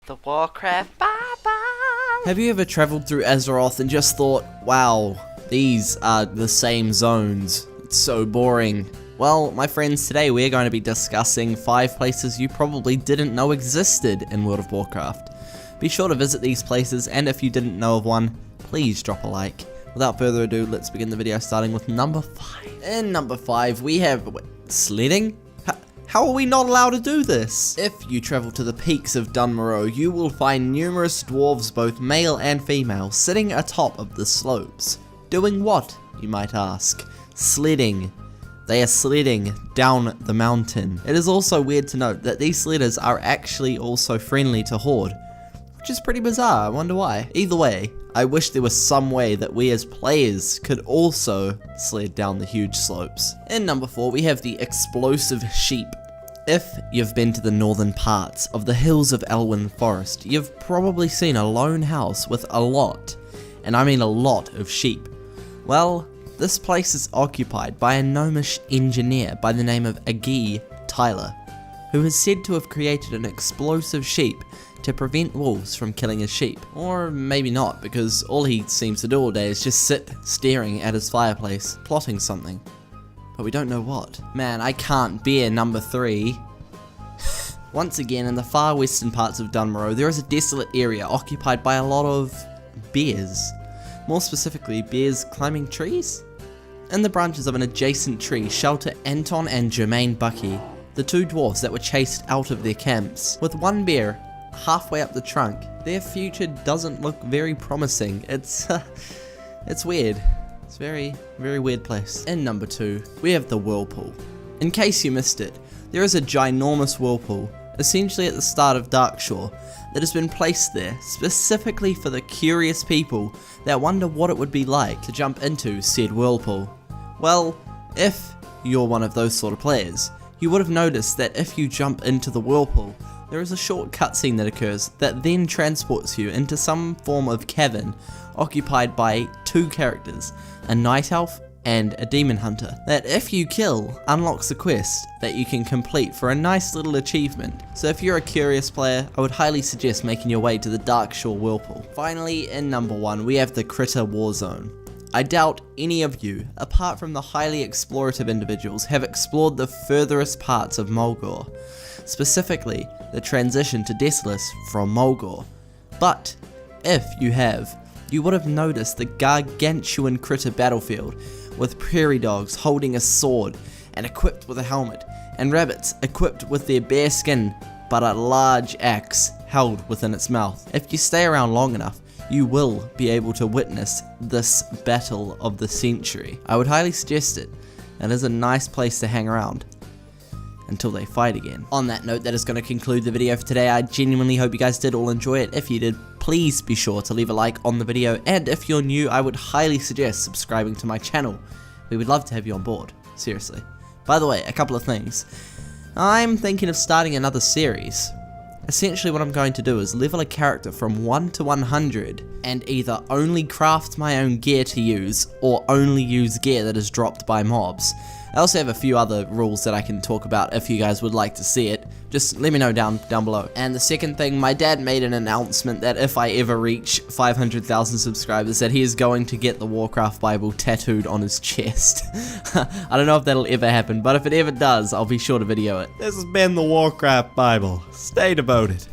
The Warcraftbible! Have you ever traveled through Azeroth and just thought, wow, these are the same zones, it's so boring? Well, my friends, today we're going to be discussing 5 places you probably didn't know existed in World of Warcraft. Be sure to visit these places, and if you didn't know of one, please drop a like. Without further ado, let's begin the video starting with number 5. In number 5, we have sledding? How are we not allowed to do this? If you travel to the peaks of Dunmorrow, you will find numerous dwarves, both male and female, sitting atop of the slopes. Doing what, you might ask? Sledding. They are sledding down the mountain. It is also weird to note that these sledders are actually also friendly to Horde, which is pretty bizarre. I wonder why. Either way, I wish there was some way that we as players could also sled down the huge slopes. In number 4, we have the explosive sheep. If you've been to the northern parts of the hills of Elwyn Forest, you've probably seen a lone house with a lot, and I mean a lot, of sheep. Well, this place is occupied by a gnomish engineer by the name of Agi Tyler, who is said to have created an explosive sheep to prevent wolves from killing his sheep. Or maybe not, because all he seems to do all day is just sit staring at his fireplace, plotting something. But we don't know what. Man, I can't bear number 3. Once again, in the far western parts of Dunmorrow, there is a desolate area occupied by a lot of bears. More specifically, bears climbing trees? In the branches of an adjacent tree shelter Anton and Jermaine Bucky, the 2 dwarfs that were chased out of their camps. With one bear halfway up the trunk, their future doesn't look very promising. It's weird. It's a very, very weird place. In number 2, we have the Whirlpool. In case you missed it, there is a ginormous whirlpool, essentially at the start of Darkshore, that has been placed there specifically for the curious people that wonder what it would be like to jump into said whirlpool. Well, if you're one of those sort of players, you would have noticed that if you jump into the whirlpool, there is a short cutscene that occurs that then transports you into some form of cavern occupied by 2 characters, a night elf and a demon hunter, that if you kill, unlocks a quest that you can complete for a nice little achievement. So if you're a curious player, I would highly suggest making your way to the Darkshore Whirlpool. Finally, in number 1, we have the Critter Warzone. I doubt any of you, apart from the highly explorative individuals, have explored the furthest parts of Mulgore, specifically the transition to Desolus from Mulgore. But if you have, you would have noticed the gargantuan critter battlefield with prairie dogs holding a sword and equipped with a helmet, and rabbits equipped with their bare skin but a large axe held within its mouth. If you stay around long enough, you will be able to witness this battle of the century. I would highly suggest it. It is a nice place to hang around until they fight again. On that note, that is going to conclude the video for today. I genuinely hope you guys did all enjoy it. If you did, please be sure to leave a like on the video, and if you're new, I would highly suggest subscribing to my channel. We would love to have you on board, seriously. By the way, a couple of things. I'm thinking of starting another series. Essentially what I'm going to do is level a character from 1 to 100 and either only craft my own gear to use or only use gear that is dropped by mobs. I also have a few other rules that I can talk about if you guys would like to see it. Just let me know down below. And the second thing, my dad made an announcement that if I ever reach 500,000 subscribers, that he is going to get the Warcraft Bible tattooed on his chest. I don't know if that'll ever happen, but if it ever does, I'll be sure to video it. This has been the Warcraft Bible. Stay devoted.